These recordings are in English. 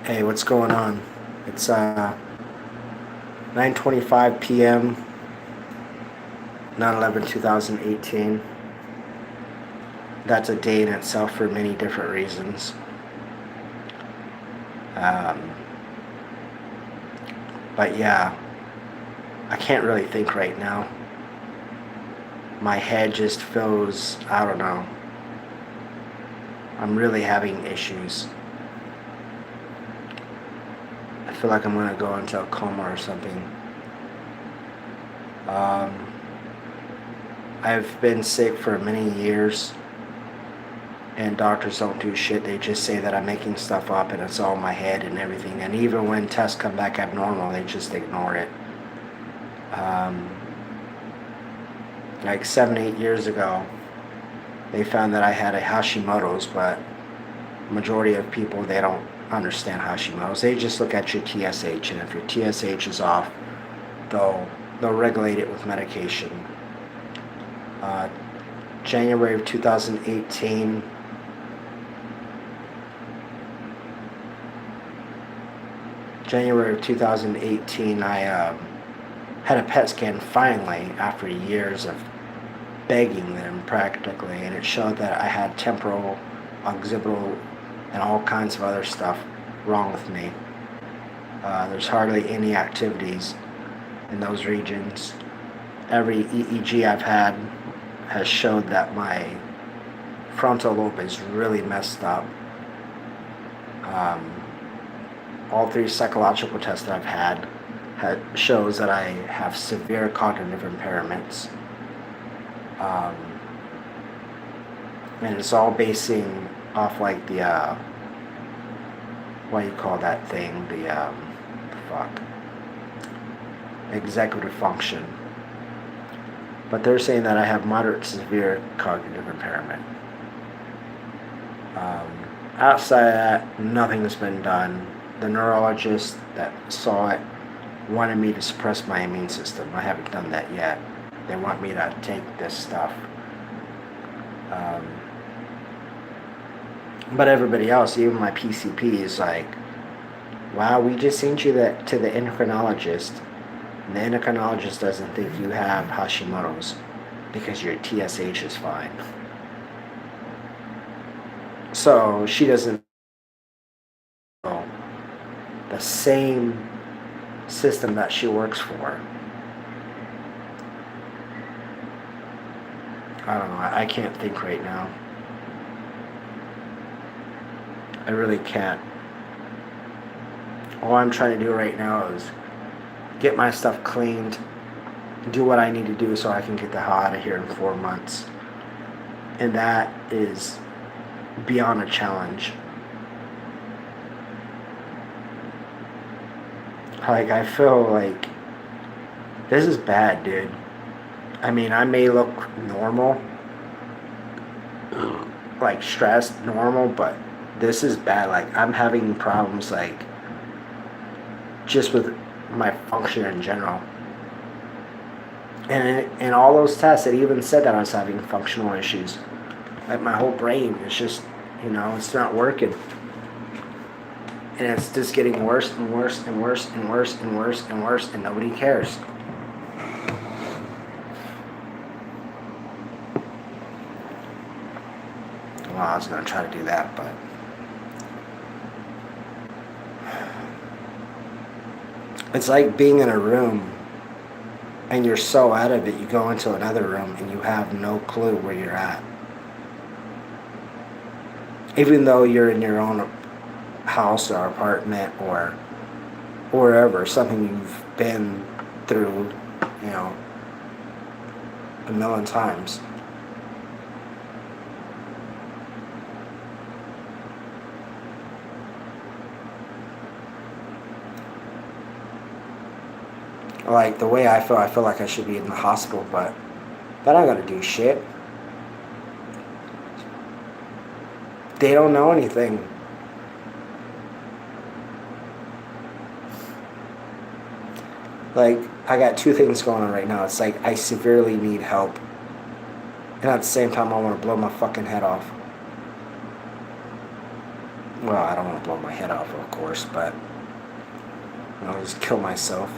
Hey, what's going on? It's 9:25 p.m. 9/11/2018. That's a day in itself for many different reasons. Um, but yeah, I can't really think right now. My head just feels, I don't know. I'm really having issues. I feel like I'm gonna go into a coma or something. Um, I've been sick for many years, and doctors don't do shit. They just say that I'm making stuff up and it's all in my head and everything. And even when tests come back abnormal, they just ignore it. Um, like 7, 8 years ago, they found that I had a Hashimoto's, but majority of people, they don't understand Hashimoto's. They just look at your TSH, and if your TSH is off, they'll regulate it with medication. Uh, January of 2018. January of 2018, I had a PET scan finally after years of begging them practically, and it showed that I had temporal, occipital, and all kinds of other stuff wrong with me. There's hardly any activities in those regions. Every EEG I've had has showed that my frontal lobe is really messed up. Um, all three psychological tests that I've had shows that I have severe cognitive impairments. Um, and it's all basing off like the what do you call that thing? Fuck, executive function. But they're saying that I have moderate to severe cognitive impairment. Um, Outside of that, nothing's been done. The neurologist that saw it wanted me to suppress my immune system. I haven't done that yet. They want me to take this stuff. Um, but everybody else, even my PCP, is like, wow, we just sent you to the endocrinologist. And the endocrinologist doesn't think you have Hashimoto's because your TSH is fine. So she doesn't know the same system that she works for. I don't know. I can't think right now. I really can't. All I'm trying to do right now is get my stuff cleaned, do what I need to do so I can get the hell out of here in 4 months. And that is beyond a challenge. Like, I feel like this is bad, dude. I mean, I may look normal, like stressed, normal, but this is bad. Like, I'm having problems, like, just with my function in general. And in all those tests, it even said that I was having functional issues. Like, my whole brain is just, it's not working. And it's just getting worse and worse and worse and worse and worse and worse, and nobody cares. Well, I was going to try to do that, but it's like being in a room and you're so out of it, you go into another room and you have no clue where you're at. Even though you're in your own house or apartment or wherever, something you've been through, a million times. Like, the way I feel like I should be in the hospital, but that ain't gonna do shit. They don't know anything. Like, I got two things going on right now. It's like I severely need help, and at the same time I want to blow my fucking head off. well, I don't want to blow my head off, of course, but just kill myself.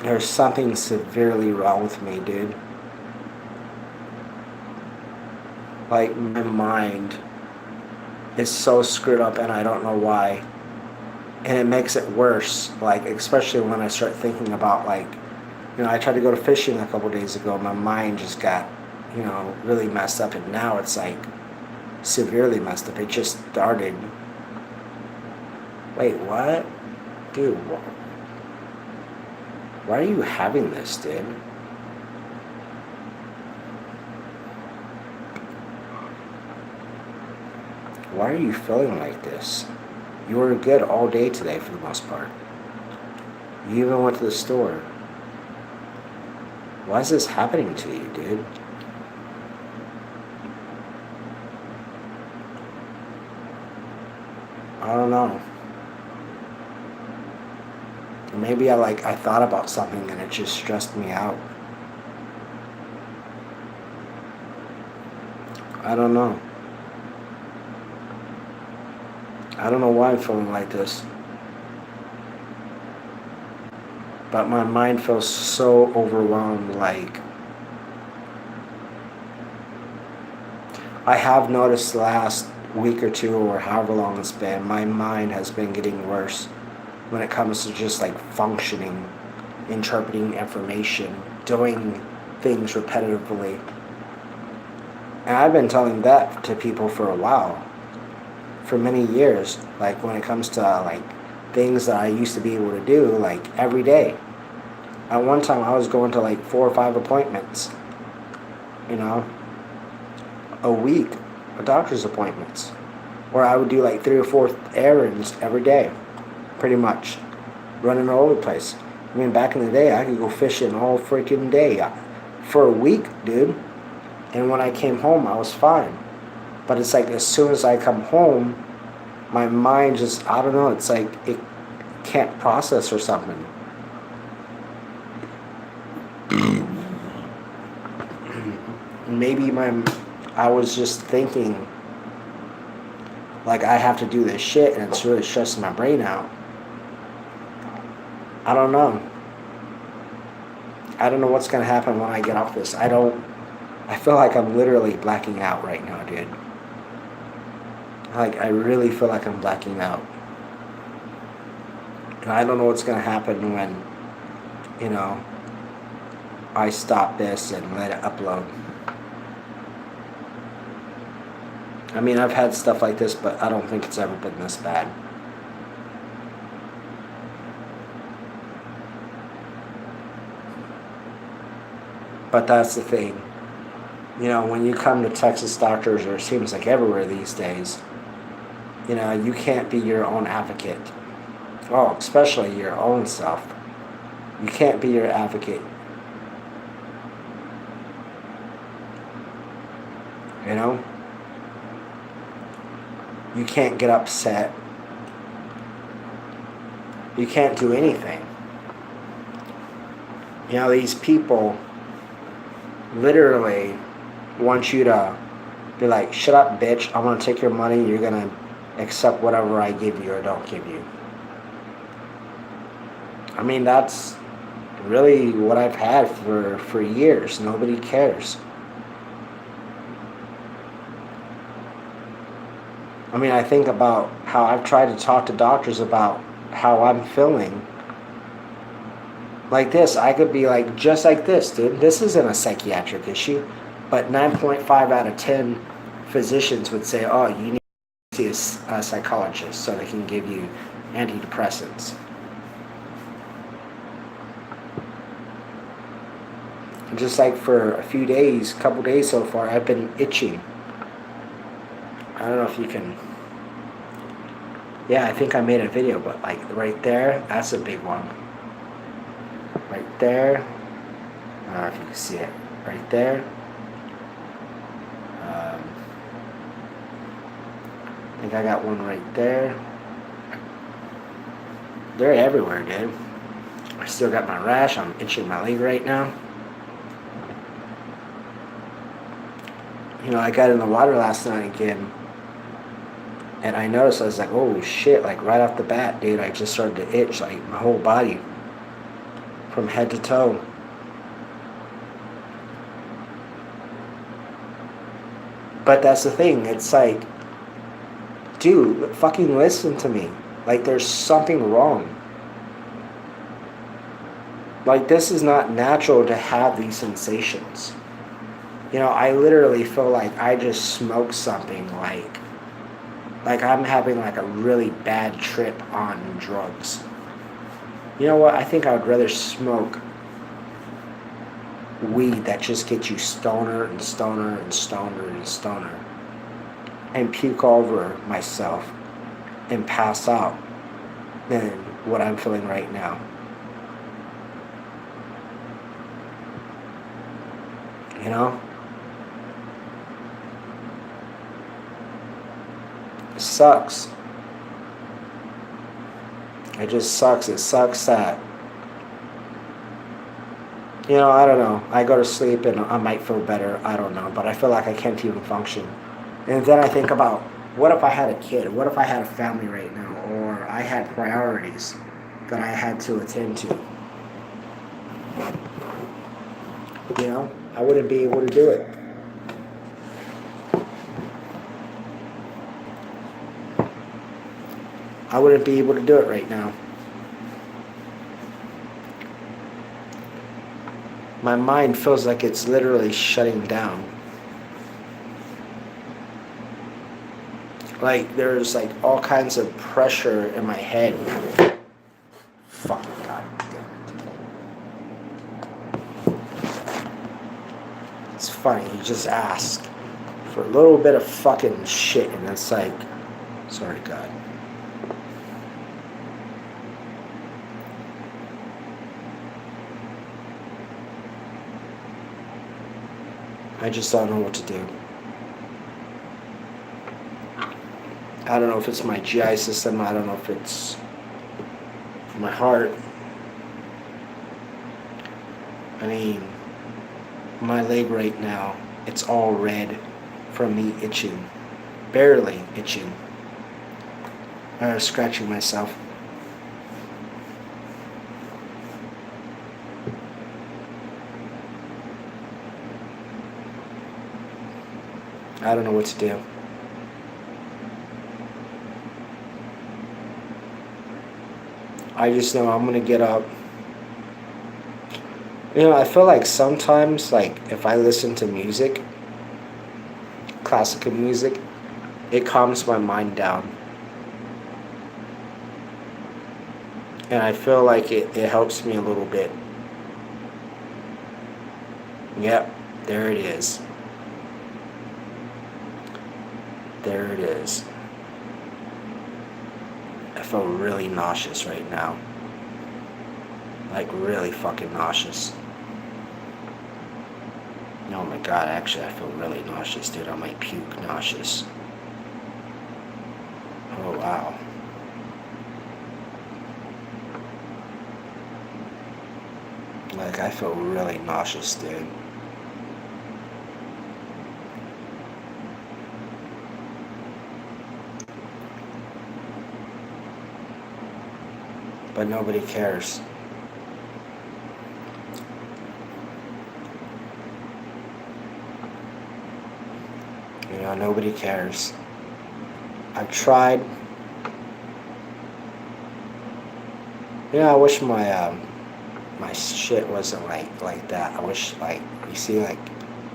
There's something severely wrong with me, dude. Like, my mind is so screwed up and I don't know why. And it makes it worse, like, especially when I start thinking about, like, I tried to go to fishing a couple days ago. My mind just got, really messed up. And now it's, like, severely messed up. It just started. Wait, what? Dude, why are you having this, dude? Why are you feeling like this? You were good all day today for the most part. You even went to the store. Why is this happening to you, dude? I don't know. Maybe I thought about something and it just stressed me out. I don't know. I don't know why I'm feeling like this. But my mind feels so overwhelmed, like, I have noticed the last week or two, or however long it's been, my mind has been getting worse when it comes to just like functioning, interpreting information, doing things repetitively. And I've been telling that to people for a while, for many years, like when it comes to like things that I used to be able to do like every day. At one time I was going to like 4 or 5 appointments, a week, doctor's appointments. Or I would do like 3 or 4 errands every day, pretty much, running all over the place. I mean, back in the day, I could go fishing all freaking day for a week, dude. And when I came home, I was fine. But it's like as soon as I come home, my mind just, I don't know, it's like it can't process or something. Maybe I was just thinking, like, I have to do this shit and it's really stressing my brain out. I don't know. I don't know what's going to happen when I get off this. I feel like I'm literally blacking out right now, dude. Like, I really feel like I'm blacking out. And I don't know what's going to happen when, I stop this and let it upload. I mean, I've had stuff like this, but I don't think it's ever been this bad. But that's the thing. When you come to Texas doctors, or it seems like everywhere these days, you can't be your own advocate. Oh, especially your own self. You can't be your advocate. You can't get upset. You can't do anything. These people literally want you to be like, shut up, bitch. I'm going to take your money. You're going to accept whatever I give you or don't give you. I mean, that's really what I've had for years. Nobody cares. I mean, I think about how I've tried to talk to doctors about how I'm feeling. Like this, I could be like, just like this, dude. This isn't a psychiatric issue. But 9.5 out of 10 physicians would say, oh, you need to see a psychologist so they can give you antidepressants. Just like for a few days, couple days so far, I've been itching. I don't know if you can. Yeah, I think I made a video, but like right there, that's a big one. Right there. I don't know if you can see it. Right there. I think I got one right there. They're everywhere, dude. I still got my rash. I'm itching my leg right now. I got in the water last night again, and I noticed, I was like, oh shit, like right off the bat, dude, I just started to itch, like my whole body, from head to toe. But that's the thing, it's like, dude, fucking listen to me. Like, there's something wrong. Like, this is not natural to have these sensations. I literally feel like I just smoked something, like I'm having like a really bad trip on drugs. You know what? I think I would rather smoke weed that just gets you stoner and stoner and stoner and stoner, and puke over myself and pass out than what I'm feeling right now. You know? It sucks. It just sucks. It sucks that, I don't know. I go to sleep and I might feel better. I don't know. But I feel like I can't even function. And then I think about, what if I had a kid? What if I had a family right now? Or I had priorities that I had to attend to? I wouldn't be able to do it. I wouldn't be able to do it right now. My mind feels like it's literally shutting down. Like, there's like all kinds of pressure in my head. Fucking god damn it. It's funny, you just ask for a little bit of fucking shit and it's like, sorry God. I just don't know what to do. I don't know if it's my GI system. I don't know if it's my heart. I mean, my leg right now, it's all red from me itching. Barely itching. I was scratching myself. I don't know what to do. I just know I'm gonna get up. I feel like sometimes, like, if I listen to music, classical music, it calms my mind down. And I feel like it helps me a little bit. Yep, there it is. There it is. I feel really nauseous right now. Like, really fucking nauseous. Oh my god, actually I feel really nauseous, dude. I might puke nauseous. Oh wow. Like, I feel really nauseous, dude. But nobody cares. Nobody cares. I've tried. I wish my my shit wasn't like that. I wish, like, you see, like,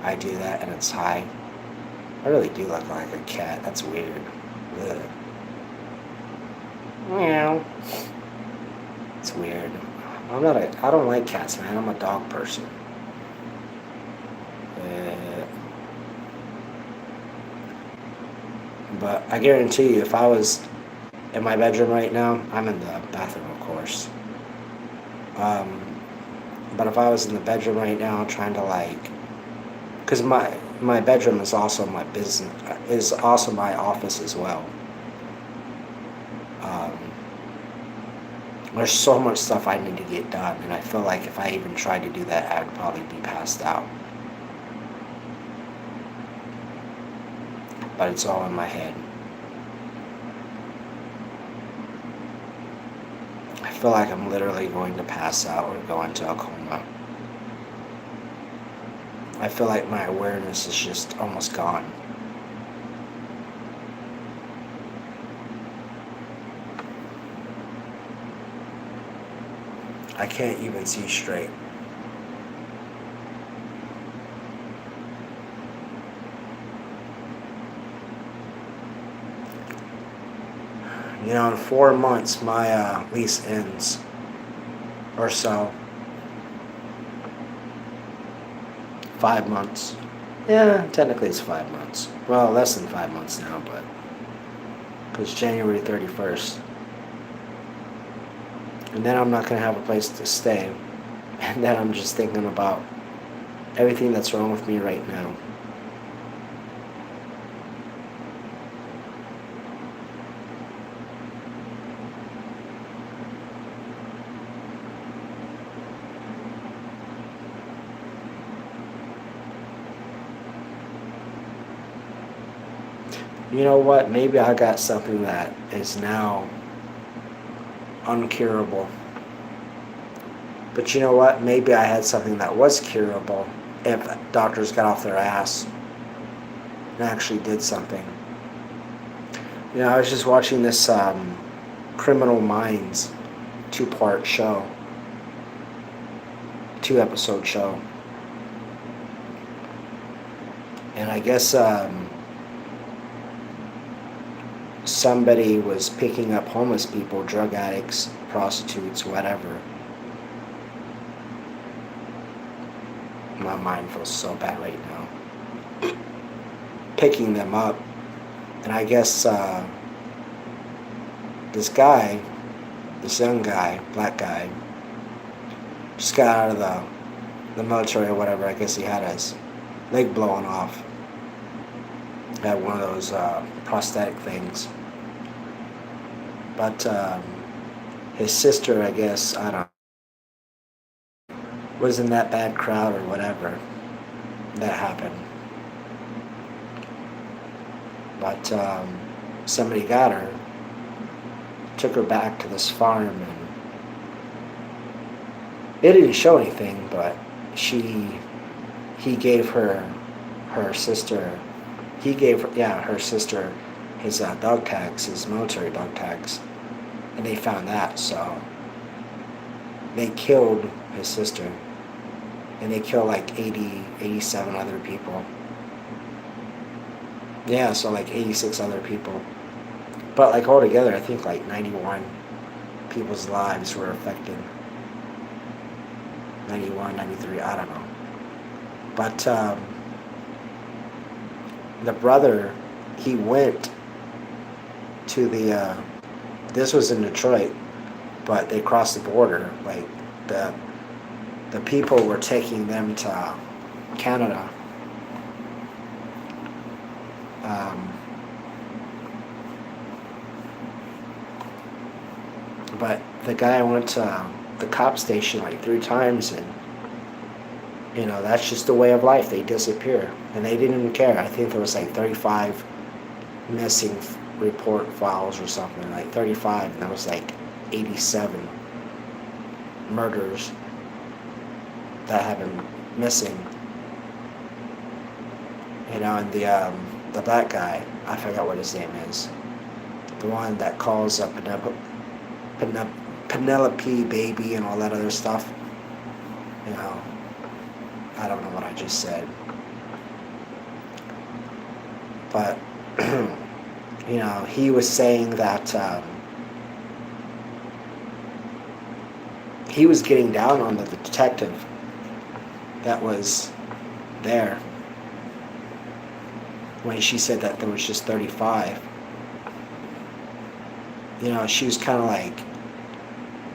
I do that and it's high. I really do look like a cat. That's weird. Ugh. Meow. It's weird. I don't like cats, man. I'm a dog person. But I guarantee you, if I was in my bedroom right now, I'm in the bathroom, of course. But if I was in the bedroom right now, trying to, like, because my bedroom is also my business, is also my office as well. There's so much stuff I need to get done, and I feel like if I even tried to do that, I'd probably be passed out. but it's all in my head. I feel like I'm literally going to pass out or go into a coma. I feel like my awareness is just almost gone. I can't even see straight. In 4 months, my lease ends, or so. 5 months. Yeah, technically it's 5 months. Well, less than 5 months now, but it's January 31st. And then I'm not going to have a place to stay. And then I'm just thinking about everything that's wrong with me right now. You know what? Maybe I got something that is now uncurable. But you know what? Maybe I had something that was curable if doctors got off their ass and actually did something. I was just watching this Criminal Minds 2-part show, 2-episode show. And I guess somebody was picking up homeless people, drug addicts, prostitutes, whatever. My mind feels so bad right now. Picking them up. And I guess this guy, this young guy, black guy, just got out of the military or whatever. I guess he had his leg blown off. Had one of those prosthetic things. But his sister, I guess, I don't know, was in that bad crowd or whatever that happened. But somebody got her, took her back to this farm, and it didn't show anything, but he gave her sister, her sister his dog tags, his military dog tags, and they found that, so they killed his sister, and they killed like 87 other people. Yeah, so like 86 other people. But like altogether, I think like 91 people's lives were affected. 91, 93, I don't know. But the brother, he went to this was in Detroit, but they crossed the border. Like the people were taking them to Canada. But the guy went to the cop station like 3 times, and that's just the way of life. They disappear, and they didn't even care. I think there was like 35 missing report files or something, like 35, and there was like 87 murders that have been missing. And the black guy, I forgot what his name is, the one that calls up Penelope baby and all that other stuff. I don't know what I just said, but he was saying that he was getting down on the detective that was there when she said that there was just 35. She was kind of like,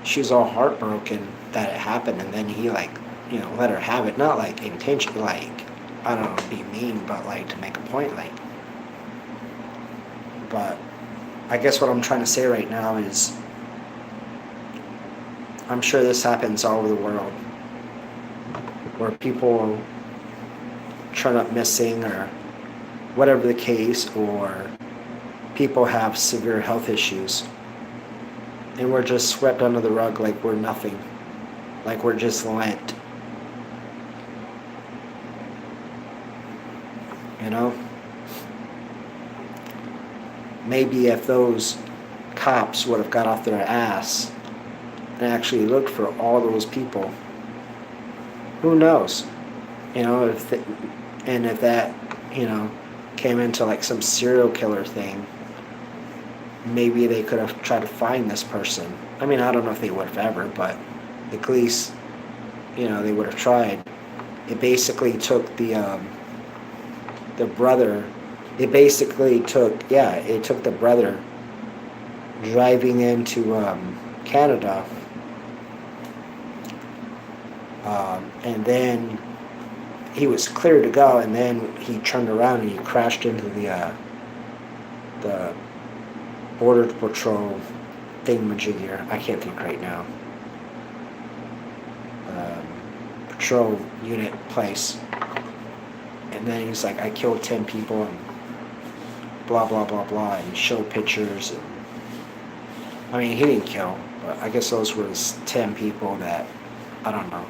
she was all heartbroken that it happened, and then he let her have it, not like intentionally, like, I don't know, be mean, but like to make a point, like. But I guess what I'm trying to say right now is, I'm sure this happens all over the world, where people turn up missing, or whatever the case, or people have severe health issues. And we're just swept under the rug like we're nothing. Like we're just lent. You know? Maybe if those cops would have got off their ass and actually looked for all those people, who knows? You know, if that, came into like some serial killer thing, maybe they could have tried to find this person. I mean, I don't know if they would have ever, but at least, they would have tried. It basically took the brother. It basically took the brother driving into Canada, and then he was clear to go, and then he turned around and he crashed into the Border Patrol thingamajigger. I can't think right now. Patrol unit place. And then he's like, I killed 10 people and blah, blah, blah, blah, and showed pictures. And, I mean, he didn't kill, but I guess those were 10 people that, I don't know.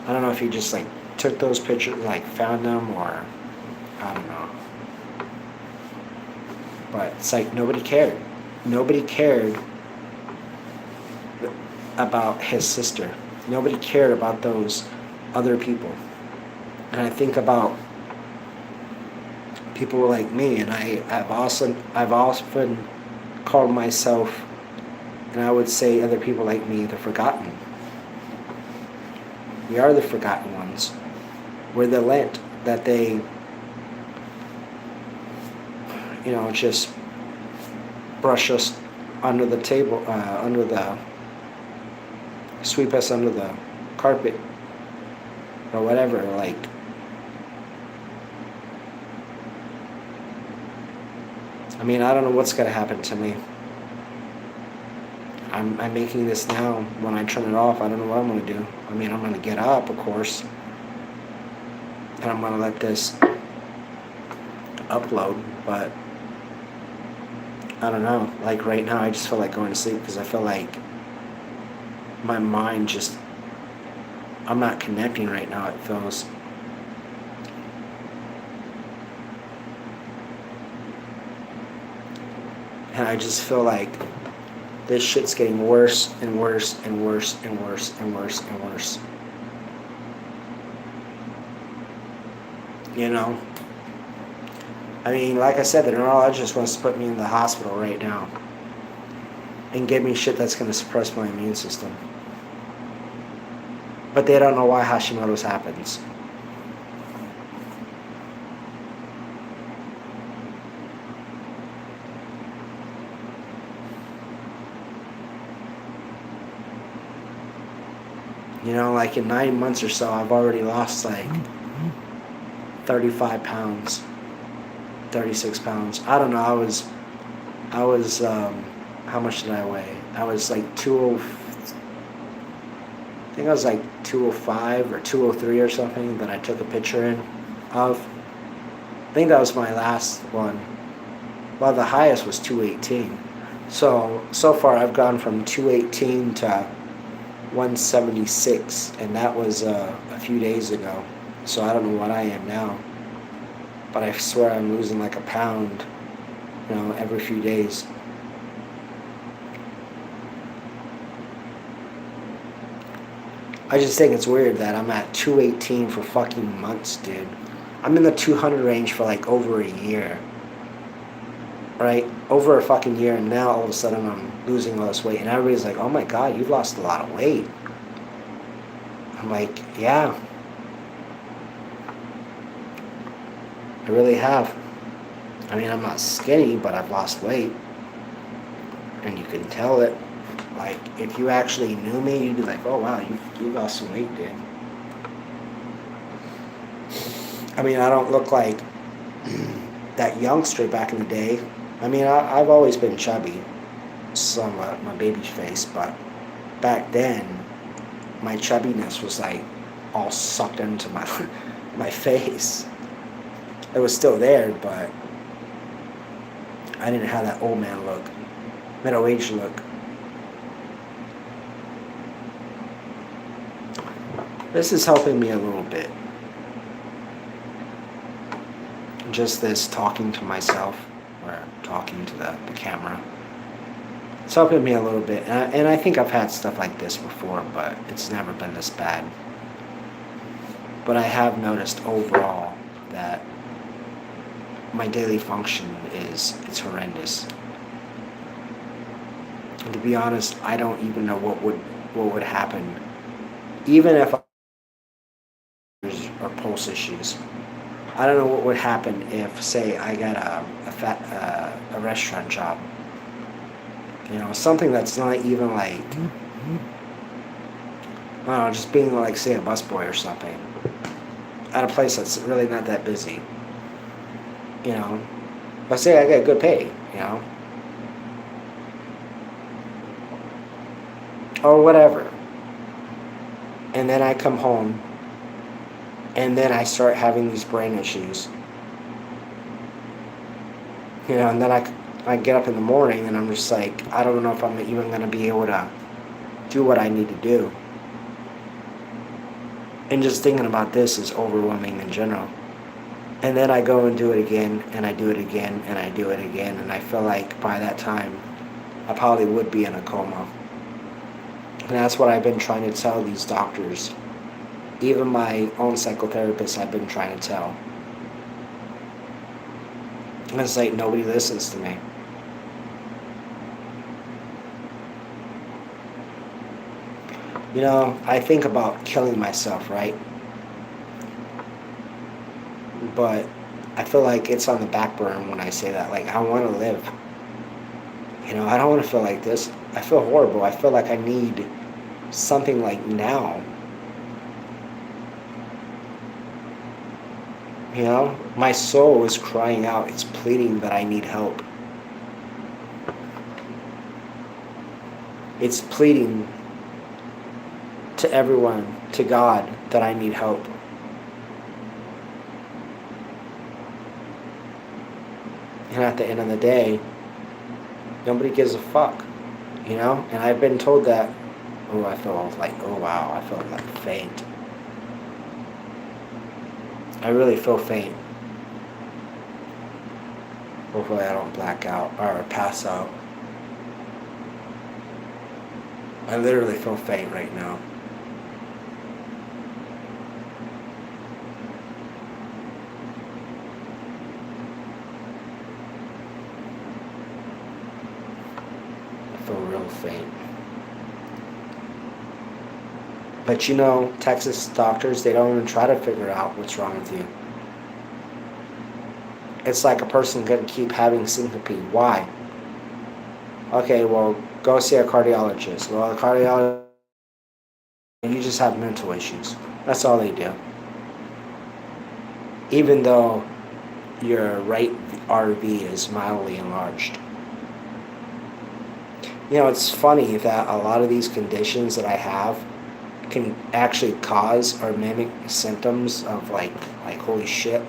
I don't know if he just, like, took those pictures, like, found them, or, I don't know. But it's like, nobody cared. Nobody cared about his sister. Nobody cared about those other people. And I think about people like me, and I've often called myself, and I would say other people like me, the forgotten. We are the forgotten ones. We're the lent that they, just brush us under the table, sweep us under the carpet, or whatever, like. I mean, I don't know what's going to happen to me. I'm making this now. When I turn it off, I don't know what I'm going to do. I mean, I'm going to get up, of course, and I'm going to let this upload, but I don't know. Like right now, I just feel like going to sleep because I feel like my mind just, I'm not connecting right now, it feels. And I just feel like this shit's getting worse and worse and worse and worse and worse and worse. I mean, like I said, the neurologist wants to put me in the hospital right now and give me shit that's going to suppress my immune system. But they don't know why Hashimoto's happens. Like in 9 months or so, I've already lost like 35 pounds, 36 pounds. I don't know. I was, how much did I weigh? I was like I think I was like 205 or 203 or something that I took a picture of. I think that was my last one. Well, the highest was 218. So far I've gone from 218 to 176, and that was a few days ago. So I don't know what I am now, but I swear I'm losing like a pound, every few days. I just think it's weird that I'm at 218 for fucking months, dude. I'm in the 200 range for like over a year. Right? Over a fucking year, and now all of a sudden I'm losing all this weight, and everybody's like, oh my god, you've lost a lot of weight. I'm like, yeah. I really have. I mean, I'm not skinny, but I've lost weight. And you can tell it. Like, if you actually knew me, you'd be like, oh wow, you lost some weight, dude. I mean, I don't look like that youngster back in the day. I mean, I've always been chubby, somewhat, my baby face, but back then, my chubbiness was like all sucked into my face. It was still there, but I didn't have that old man look, middle-aged look. This is helping me a little bit. Just this talking to myself, or talking to the camera. It's helping me a little bit. And I think I've had stuff like this before, but it's never been this bad. But I have noticed overall that my daily function it's horrendous. And to be honest, I don't even know what would happen, even if or pulse issues. I don't know what would happen if, say, I got a restaurant job. Something that's not even like, I don't know, just being like, say, a busboy or something at a place that's really not that busy. But say I get good pay, or whatever. And then I come home and then I start having these brain issues. And then I get up in the morning and I'm just like, I don't know if I'm even going to be able to do what I need to do. And just thinking about this is overwhelming in general. And then I go and do it again, and I do it again, and I do it again, and I feel like by that time, I probably would be in a coma. And that's what I've been trying to tell these doctors. Even my own psychotherapist, I've been trying to tell. And it's like nobody listens to me. I think about killing myself, right? But I feel like it's on the back burner when I say that. Like, I want to live. I don't want to feel like this. I feel horrible. I feel like I need something like now. My soul is crying out. It's pleading that I need help. It's pleading to everyone, to God, that I need help. And at the end of the day, nobody gives a fuck, And I've been told that, I feel like, wow, I feel like faint. I really feel faint. Hopefully I don't black out or pass out. I literally feel faint right now. I feel real faint. But Texas doctors, they don't even try to figure out what's wrong with you. It's like a person could keep having syncope. Why? Okay, well, go see a cardiologist. Well, the cardiologist, you just have mental issues. That's all they do. Even though your right RV is mildly enlarged. It's funny that a lot of these conditions that I have can actually cause or mimic symptoms of like holy shit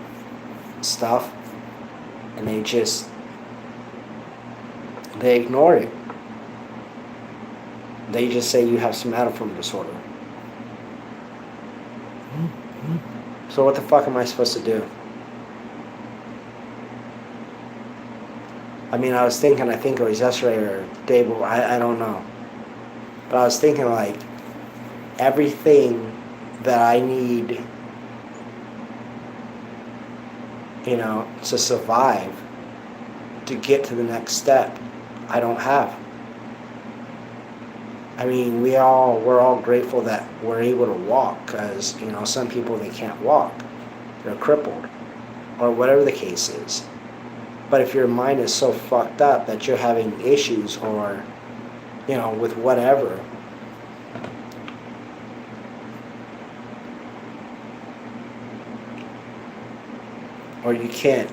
stuff, and they ignore it. They just say you have somatoform disorder. So what the fuck am I supposed to do? I think it was yesterday or the day before, I don't know. But I was thinking like, everything that I need, to survive, to get to the next step, I don't have. We're all grateful that we're able to walk, because, some people, they can't walk. They're crippled, or whatever the case is. But if your mind is so fucked up that you're having issues, or, with whatever, or you can't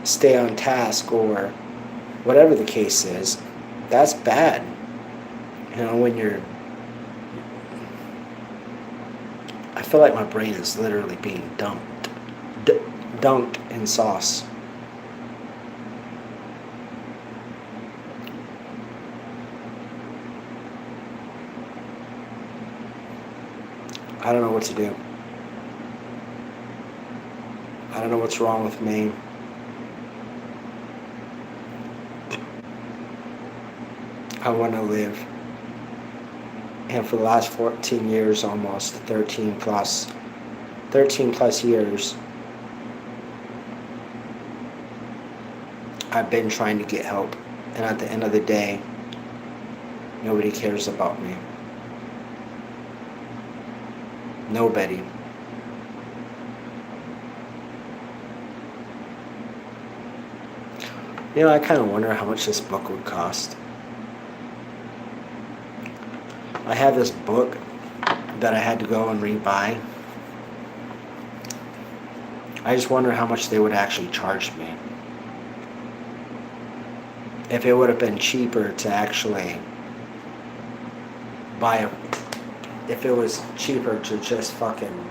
stay on task, or whatever the case is, that's bad. When I feel like my brain is literally being dunked in sauce. I don't know what to do. I don't know what's wrong with me. I want to live. And for the last 14 years, almost 13 plus years, I've been trying to get help. And at the end of the day, nobody cares about me. Nobody. You know, I kind of wonder how much this book would cost. I have this book that I had to go and rebuy. I just wonder how much they would actually charge me. If it would have been cheaper to actually buy a... If it was cheaper to just fucking...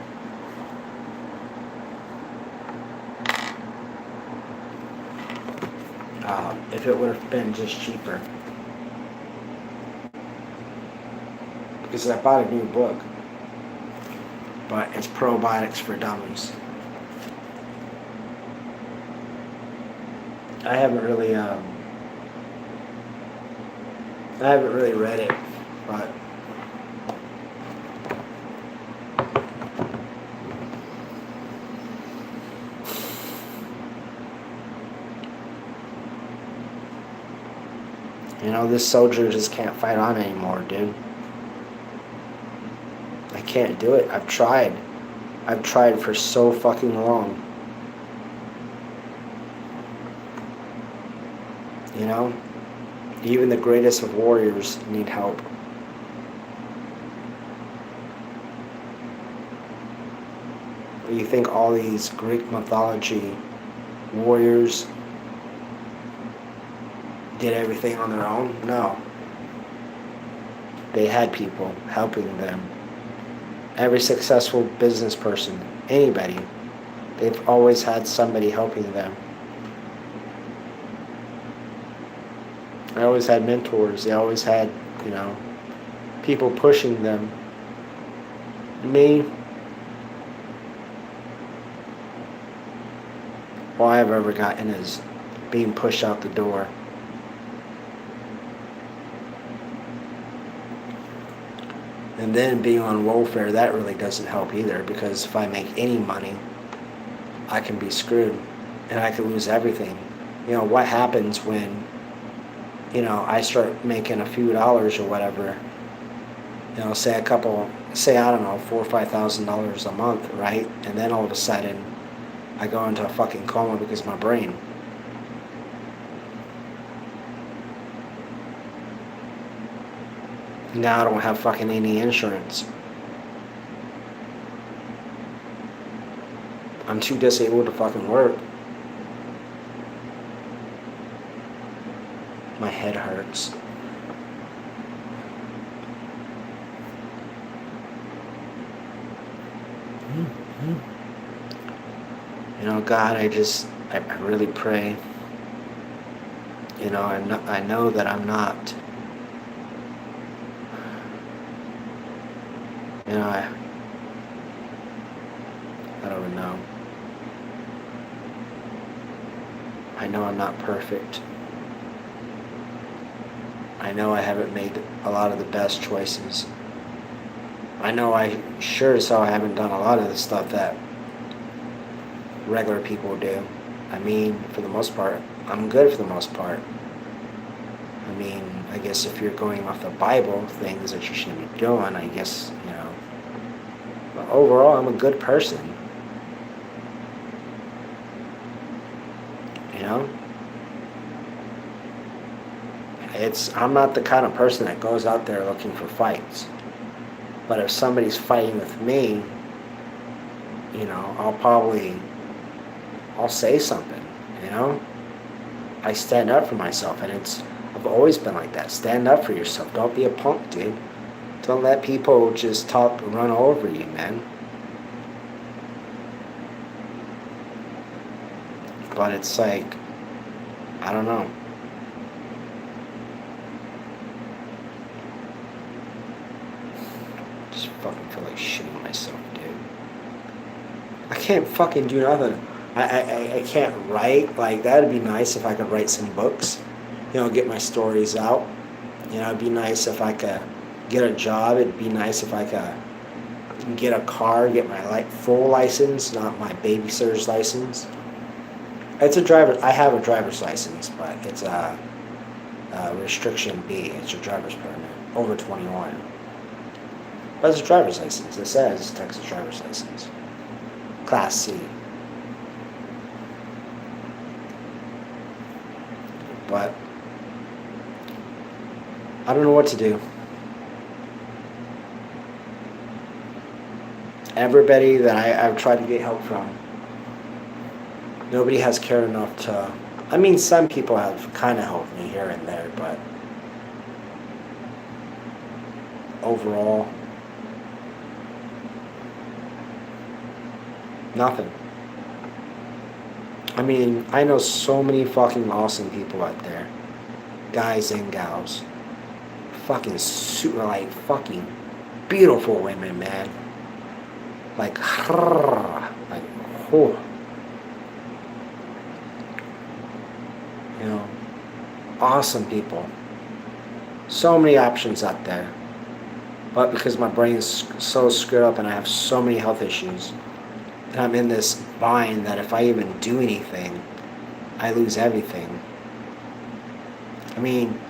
if it would have been just cheaper. Because I bought a new book. But it's Probiotics for Dummies. I haven't really read it, but you know, this soldier just can't fight on anymore, dude. I can't do it. I've tried for so fucking long. You know? Even the greatest of warriors need help. You think all these Greek mythology warriors did everything on their own? No. They had people helping them. Every successful business person, anybody, they've always had somebody helping them. They always had mentors. They always had, you know, people pushing them. Me, all I've ever gotten is being pushed out the door. And then being on welfare, that really doesn't help either, because if I make any money, I can be screwed and I could lose everything. You know, what happens when, you know, I start making a few dollars or whatever, you know, say I don't know, $4,000 or $5,000 a month, right? And then all of a sudden, I go into a fucking coma because of my brain. Now I don't have fucking any insurance. I'm too disabled to fucking work. My head hurts. You know, God, I really pray. You know, I know that I'm not. You know, I don't know. I know I'm not perfect. I know I haven't made a lot of the best choices. I know I sure as hell haven't done a lot of the stuff that regular people do. I mean, for the most part, I'm good for the most part. I mean, I guess if you're going off the Bible, things that you shouldn't be doing, I guess, you know. But overall, I'm a good person. You know? I'm not the kind of person that goes out there looking for fights. But if somebody's fighting with me, you know, I'll say something, you know? I stand up for myself, and I've always been like that. Stand up for yourself. Don't be a punk, dude. Don't let people just run over you, man. but it's like, I don't know. Just fucking feel like shitting myself, dude. I can't fucking do nothing. I can't write. Like, that'd be nice if I could write some books. Get my stories out. It'd be nice if I could get a job. It'd be nice if I could get a car, get my full license, not my babysitter's license. It's a driver. I have a driver's license, but it's a restriction B. It's your driver's permit over 21. But it's a driver's license. It says Texas driver's license, Class C. But I don't know what to do. Everybody that I've tried to get help from, nobody has cared enough to. I mean, some people have kind of helped me here and there, but overall, nothing. I mean, I know so many fucking awesome people out there, guys and gals, fucking super, fucking beautiful women, man. Oh. Awesome people. So many options out there. But because my brain's so screwed up and I have so many health issues, and I'm in this bind that if I even do anything, I lose everything. I mean,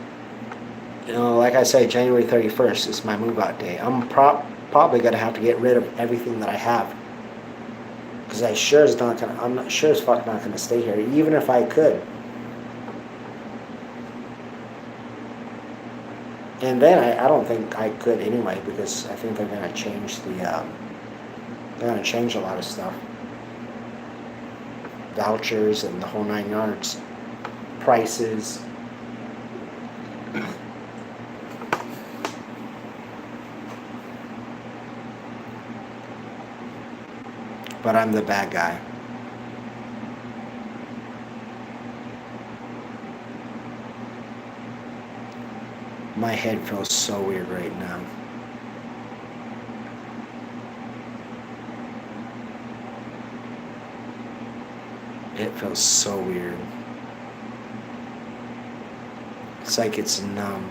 like I say, January 31st is my move-out day. I'm probably going to have to get rid of everything that I have. Because I'm not sure as fuck not going to stay here, even if I could. And then I don't think I could anyway, because I think they're going to change they're going to change a lot of stuff. Vouchers and the whole 9 yards. Prices. But I'm the bad guy. My head feels so weird right now. It feels so weird. It's like it's numb.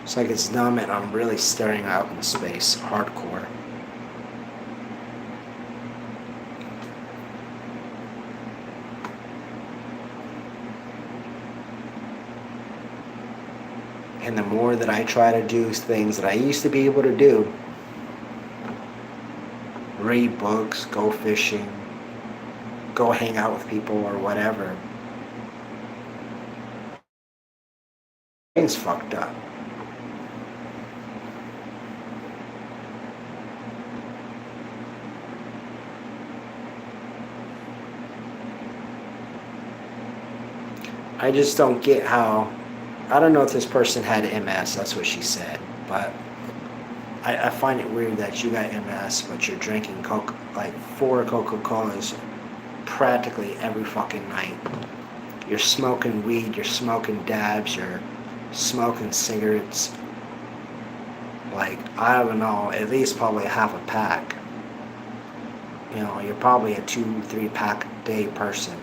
It's like it's numb and I'm really staring out in space, hardcore. And the more that I try to do things that I used to be able to do, read books, go fishing, go hang out with people or whatever, things fucked up. I just don't get how. I don't know if this person had MS, that's what she said, but I find it weird that you got MS, but you're drinking 4 Coca-Colas practically every fucking night. You're smoking weed, you're smoking dabs, you're smoking cigarettes. I don't know, at least probably half a pack. You're probably a 2-3 pack a day person.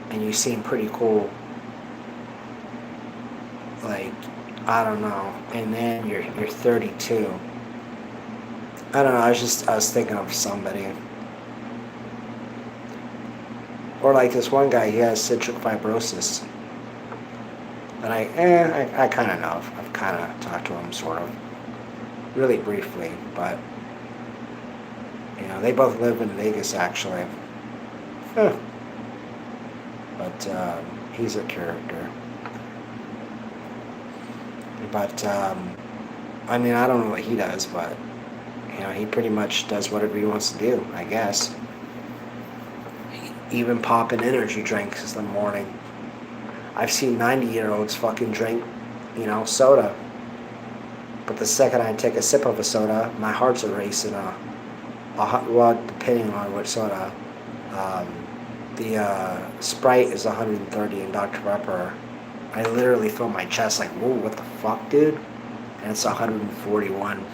And you seem pretty cool. I don't know. And then you're 32. I don't know, I was thinking of somebody. Or this one guy, he has cystic fibrosis. And I kind of know. I've kind of talked to him, sort of. Really briefly, but, they both live in Vegas, actually. But, he's a character. But, I don't know what he does, but, he pretty much does whatever he wants to do, I guess. Even popping energy drinks in the morning. I've seen 90-year-olds fucking drink, soda. But the second I take a sip of a soda, my heart's racing. well, depending on what soda. Um, the Sprite is 130 and Dr. Pepper, I literally feel my chest like, whoa, what the fuck, dude? And it's 141.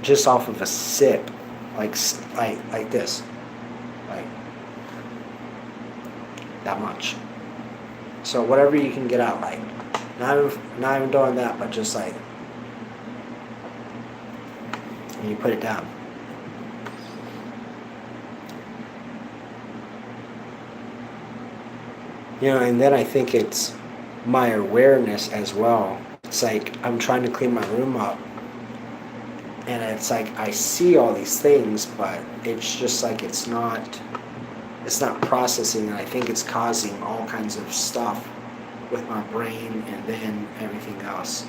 Just off of a sip, like this, like that much. So whatever you can get out, like not even doing that, but just like, and you put it down. You know, and then I think it's my awareness as well. It's like I'm trying to clean my room up, and it's like I see all these things, but it's just like it's not processing, and I think it's causing all kinds of stuff with my brain and then everything else.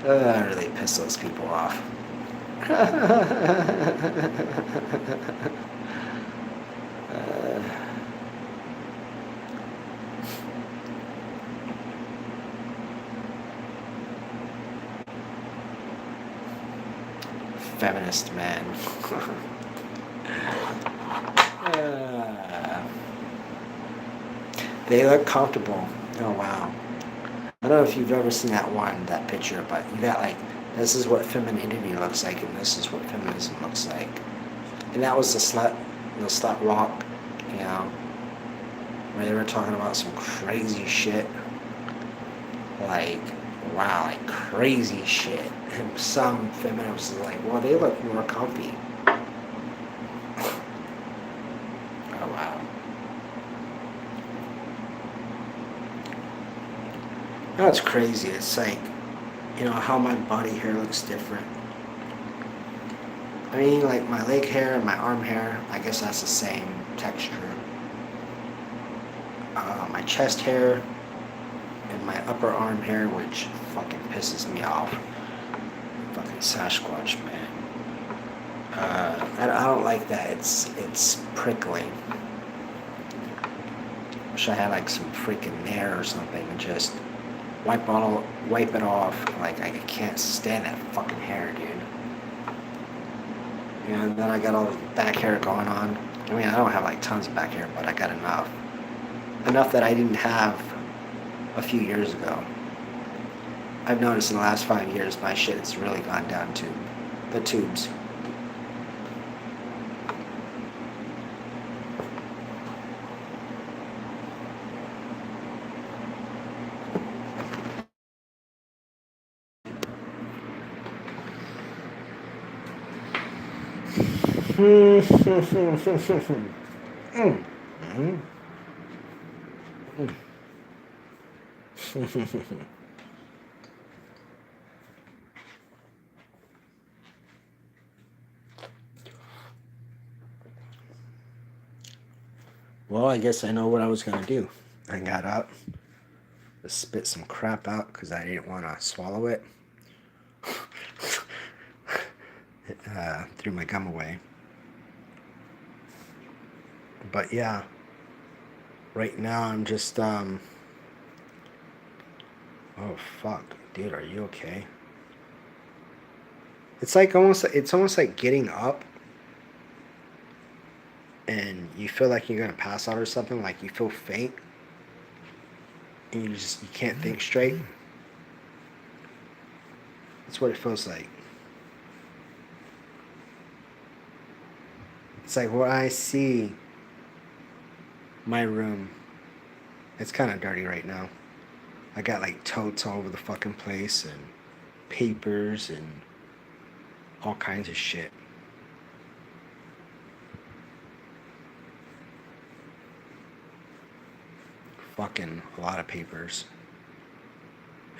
That really pissed those people off. Feminist man. They look comfortable. Oh wow. I don't know if you've ever seen that picture, but you got like, this is what femininity looks like, and this is what feminism looks like. And that was the slut walk, you know, where they were talking about some crazy shit. Like, wow, like crazy shit. And some feminists are like, well, they look more comfy. Oh wow. You know, it's crazy. It's like, you know, how my body hair looks different. I mean, like my leg hair and my arm hair, I guess that's the same texture. My chest hair and my upper arm hair, which fucking pisses me off. Fucking Sasquatch, man. I don't like that. It's prickling. Wish I had like some freaking nair or something and just wipe it off. Like I can't stand that fucking hair, dude. And then I got all the back hair going on. I mean, I don't have like tons of back hair, but I got enough. Enough that I didn't have a few years ago. I've noticed in the last 5 years my shit has really gone down to the tubes. Well, I guess I know what I was gonna do. I got up, just spit some crap out because I didn't want to swallow it. Threw my gum away. But yeah, right now I'm just oh fuck, dude, are you okay? It's almost like getting up and you feel like you're gonna pass out or something, like you feel faint and you can't think straight. That's what it feels like. It's like when I see my room, it's kind of dirty right now. I got like totes all over the fucking place and papers and all kinds of shit. Fucking a lot of papers.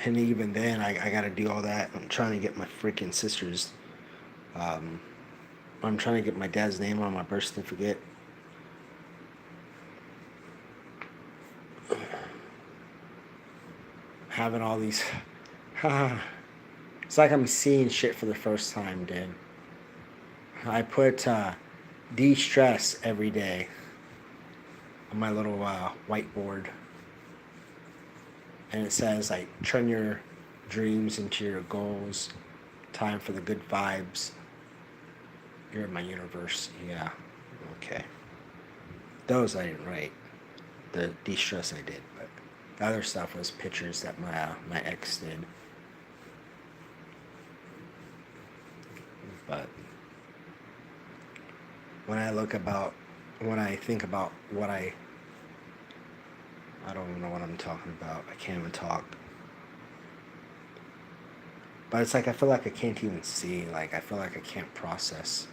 And even then, I gotta do all that. I'm trying to get my freaking sister's. Um, I'm trying to get my dad's name on my birth certificate. Having all these. It's like I'm seeing shit for the first time, dude. I put de-stress every day on my little whiteboard. And it says, like, turn your dreams into your goals. Time for the good vibes. You're in my universe. Yeah. Okay. Those I didn't write. The de-stress I did, but the other stuff was pictures that my ex did. But when I look about, when I think about what I don't even know what I'm talking about. I can't even talk. But it's like I feel like I can't even see. Like I feel like I can't process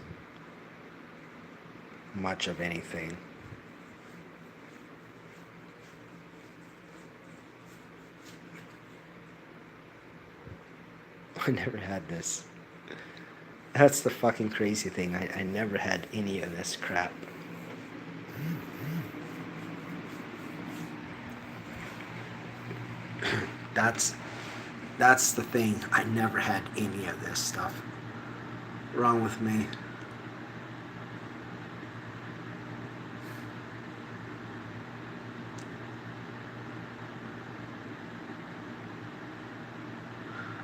much of anything. I never had this. That's the fucking crazy thing. I never had any of this crap. That's that's the thing. I never had any of this stuff wrong with me.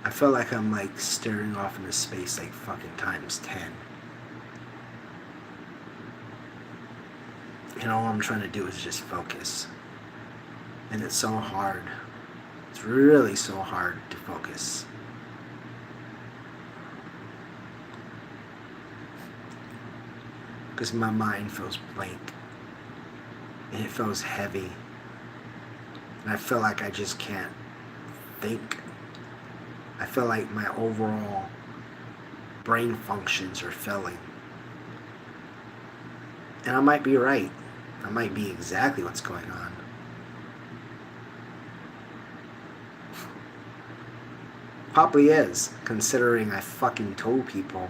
I feel like I'm like staring off into space like fucking times 10. And all I'm trying to do is just focus. And it's so hard. It's really so hard to focus. Because my mind feels blank. And it feels heavy. And I feel like I just can't think. I feel like my overall brain functions are failing. And I might be right. I might be exactly what's going on. Probably is, considering I fucking told people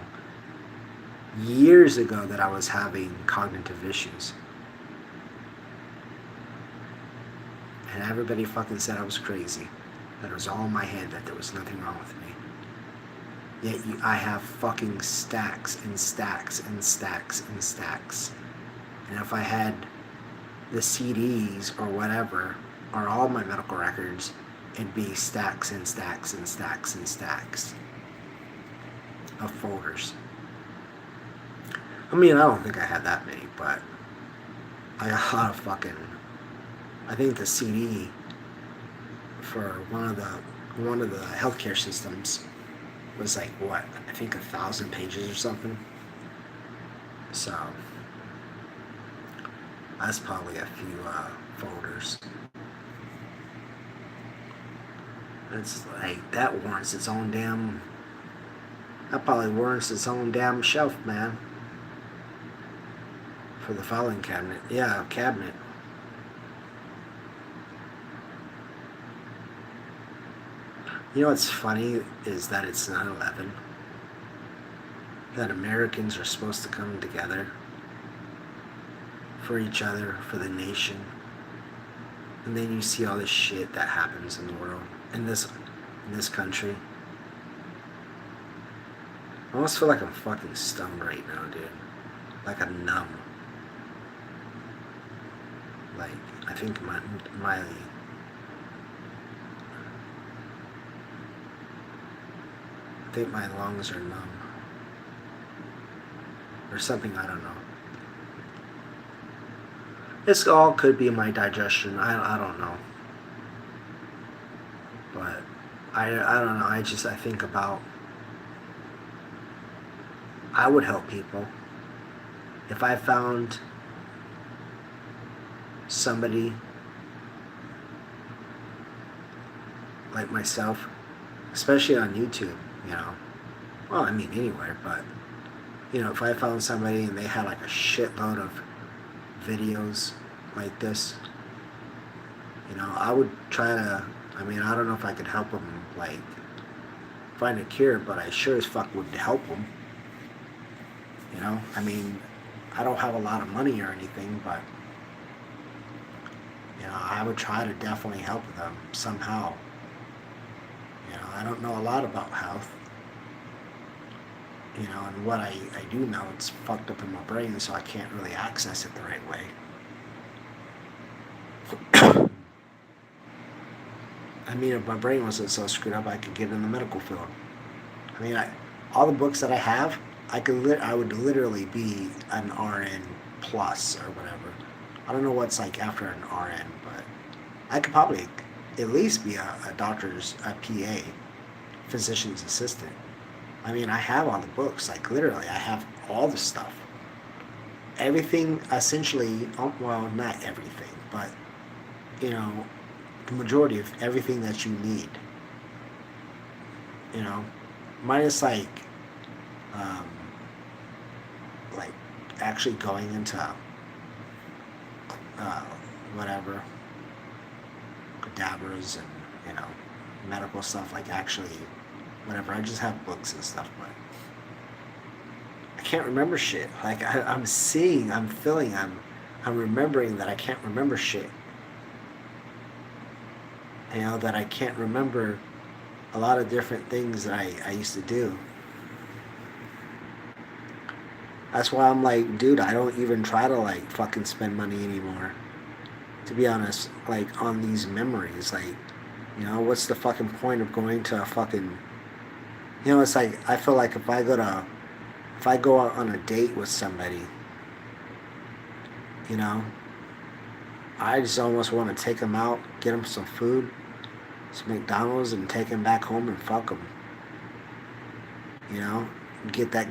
years ago that I was having cognitive issues. And everybody fucking said I was crazy. That it was all in my head, that there was nothing wrong with me. Yet I have fucking stacks and stacks and stacks and stacks. And if I had the CDs or whatever, or all my medical records, it'd be stacks and stacks and stacks and stacks of folders. I mean, I don't think I had that many, but I got a lot of fucking. I think the CD for one of the healthcare systems was like what? I think 1,000 pages or something. So that's probably a few folders. It's like that warrants its own damn. That probably warrants its own damn shelf, man. For the filing cabinet. Yeah, cabinet. You know what's funny is that it's 9/11. That Americans are supposed to come together for each other, for the nation. And then you see all this shit that happens in the world, in this country. I almost feel like I'm fucking stoned right now, dude. Like I'm numb. Like I think my I think my lungs are numb. Or something, I don't know. This all could be my digestion. I don't know. But I don't know. I think about I would help people if I found somebody like myself, especially on YouTube, you know. Well, I mean anywhere, but you know, if I found somebody and they had like a shitload of videos like this, you know, I would try to. I mean, I don't know if I could help them like find a cure, but I sure as fuck would help them. You know, I mean, I don't have a lot of money or anything, but you know, I would try to definitely help them somehow. You know, I don't know a lot about health. You know, and what I do know, it's fucked up in my brain, so I can't really access it the right way. I mean, if my brain wasn't so screwed up, I could get in the medical field. I mean, all the books that I have, I would literally be an RN plus or whatever. I don't know what's like after an RN, but I could probably at least be a doctor's a PA, physician's assistant. I mean, I have all the books. Like literally, I have all the stuff. Everything essentially. Well, not everything, but you know, the majority of everything that you need. You know, minus um, like actually going into uh, whatever cadavers and medical stuff. Like actually, whatever. I just have books and stuff, but I can't remember shit. Like I'm seeing, I'm feeling, I'm remembering that I can't remember shit. That I can't remember a lot of different things that I used to do. That's why I'm like, dude, I don't even try to like fucking spend money anymore. To be honest, like on these memories, like, what's the fucking point of going to a fucking, it's like I feel like if I go out on a date with somebody, you know, I just almost want to take them out, get them some food, some McDonald's, and take them back home and fuck them. You know, get that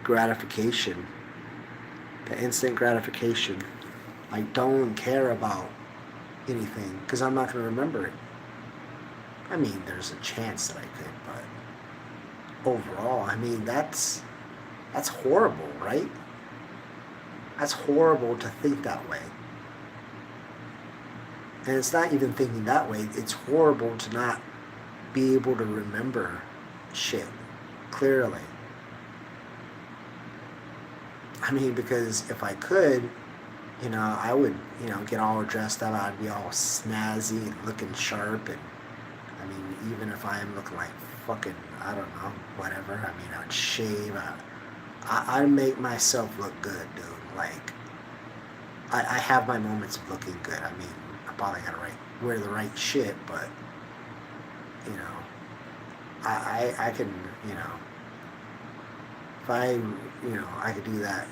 gratification, the instant gratification. I don't care about anything because I'm not going to remember it. I mean, there's a chance that I could, but overall, I mean, that's horrible, right? That's horrible to think that way. And it's not even thinking that way. It's horrible to not be able to remember shit clearly. I mean, because if I could, I would, get all dressed up. I'd be all snazzy and looking sharp. And, I mean, even if I am looking like fucking, I don't know, whatever. I mean, I'd shave. I'd make myself look good, dude. Like, I have my moments of looking good. I mean, I probably gotta wear the right shit, but, I can, if I could do that,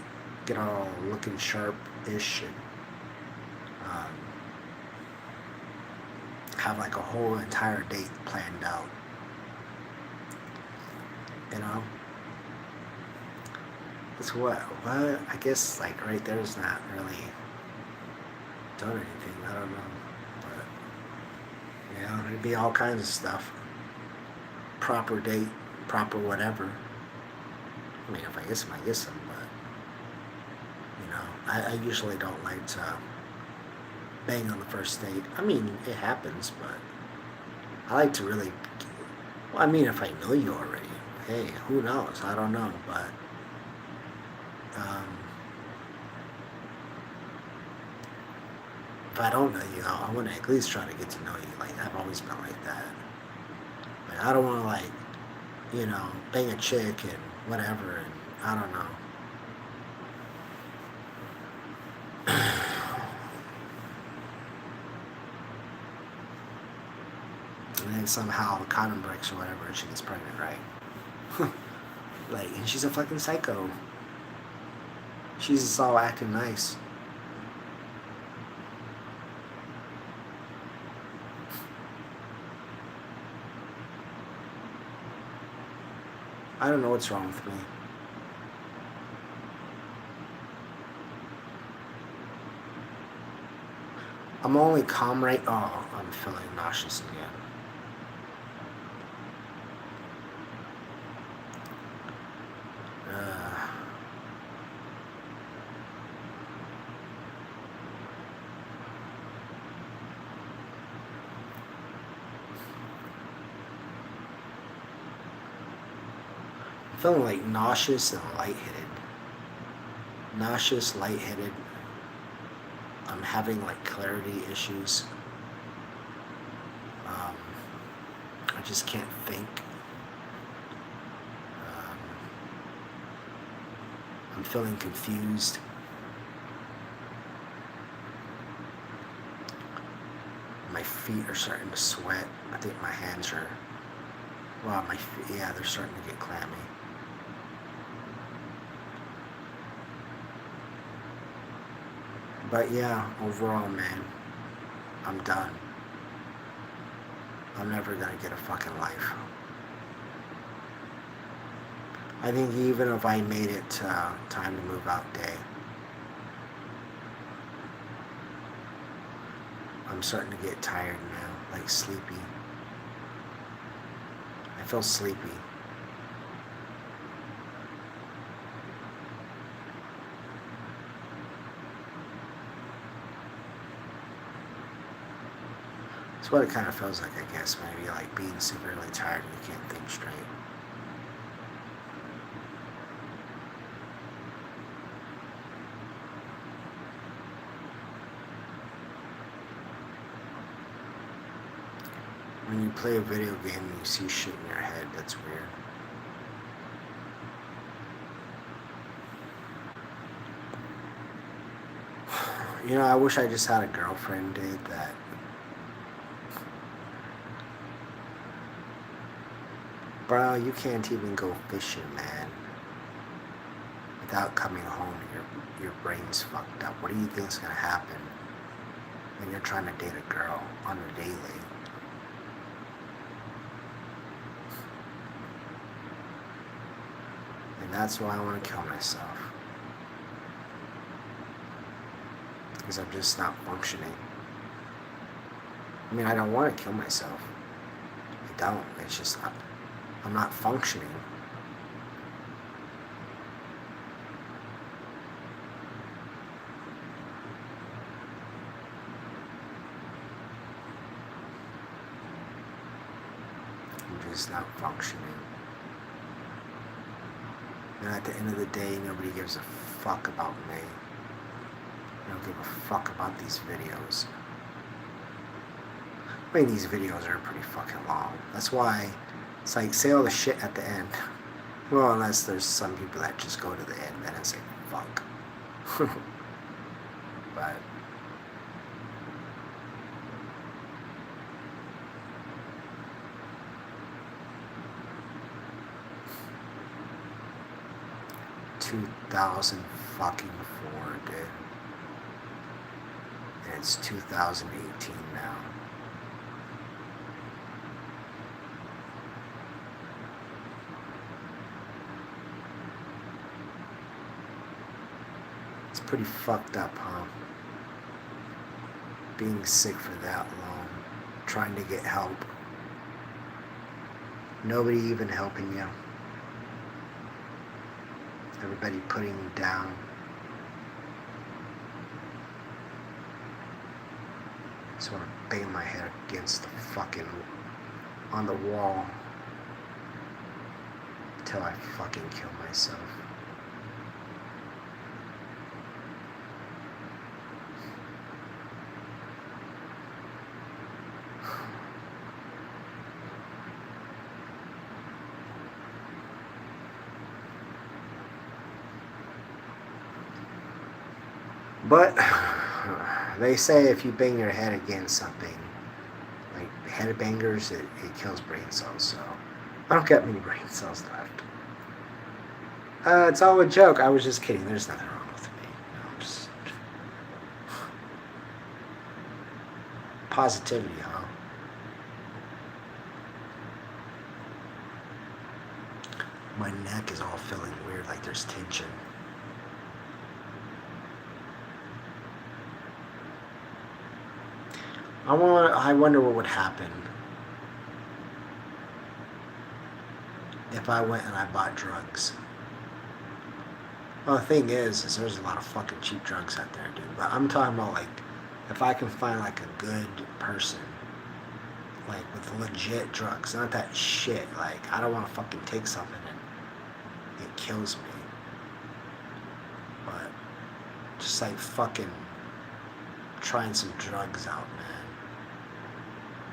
get all looking sharp-ish and have like a whole entire date planned out, It's what? I guess like right there's not really done anything. I don't know, but it'd be all kinds of stuff. Proper date, proper whatever. I mean, if I guess them, I guess them, but I usually don't like to bang on the first date. I mean, it happens, but I like to really. Well, I mean, if I know you already, hey, who knows? I don't know, but. If I don't know you, I want to at least try to get to know you. Like, I've always been like that. Like, I don't want to, like, bang a chick and whatever, and I don't know. And then somehow the condom breaks or whatever, and she gets pregnant, right? Like, and she's a fucking psycho. She's just all acting nice. I don't know what's wrong with me. I'm only calm right. Oh, I'm feeling nauseous again. Feeling like nauseous and lightheaded. Nauseous, lightheaded. I'm having like clarity issues. I just can't think. I'm feeling confused. My feet are starting to sweat. I think my hands are, well, my feet, yeah, they're starting to get clammy. But yeah, overall, man, I'm done. I'm never gonna get a fucking life. I think even if I made it time to move out day, I'm starting to get tired now, like sleepy. I feel sleepy. It's what it kind of feels like, I guess, maybe like being severely tired and you can't think straight. When you play a video game and you see shit in your head, that's weird. You know, I wish I just had a girlfriend, dude, that bro, you can't even go fishing, man, without coming home. Your brain's fucked up. What do you think's gonna happen when you're trying to date a girl on a daily? And that's why I want to kill myself. Because I'm just not functioning. I mean, I don't want to kill myself. I don't. It's just I'm not functioning. I'm just not functioning. And at the end of the day, nobody gives a fuck about me. They don't give a fuck about these videos. I mean, these videos are pretty fucking long. That's why it's like, say all the shit at the end. Well, unless there's some people that just go to the end then and say, fuck. But fucking 4, dude. And it's 2018 now. It's pretty fucked up, huh? Being sick for that long, trying to get help. Nobody even helping you. Everybody putting you down. Just want to bang my head against the fucking, on the wall, till I fucking kill myself. But they say if you bang your head against something, like head bangers, it kills brain cells. So I don't got many brain cells left. It's all a joke. I was just kidding. There's nothing wrong with me. No, just positivity, huh? My neck is all feeling weird, like there's tension. I wonder what would happen if I went and I bought drugs. Well, the thing is there's a lot of fucking cheap drugs out there, dude. But I'm talking about, like, if I can find, like, a good person, like, with legit drugs, not that shit. Like, I don't want to fucking take something and it kills me. But just, like, fucking trying some drugs out, man.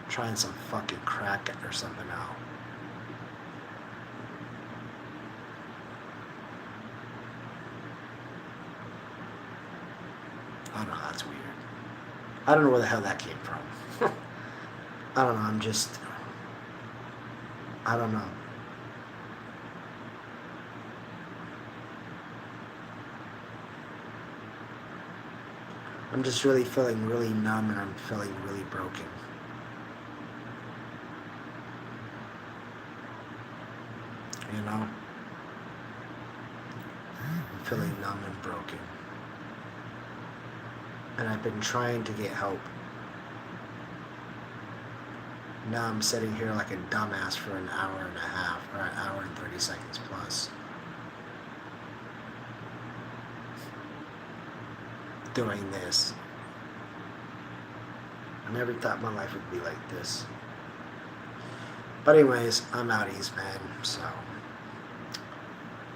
Trying some fucking crack or something out. I don't know, that's weird. I don't know where the hell that came from. I don't know, I don't know. I'm just really feeling really numb and I'm feeling really broken. You know? I'm feeling numb and broken. And I've been trying to get help. Now I'm sitting here like a dumbass for an hour and a half, or an hour and 30 seconds plus, doing this. I never thought my life would be like this. But anyways, I'm outies, man, so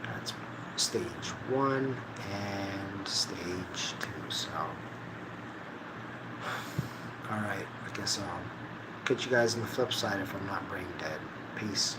that's stage 1 and stage 2, so alright, I guess I'll catch you guys on the flip side if I'm not brain dead. Peace.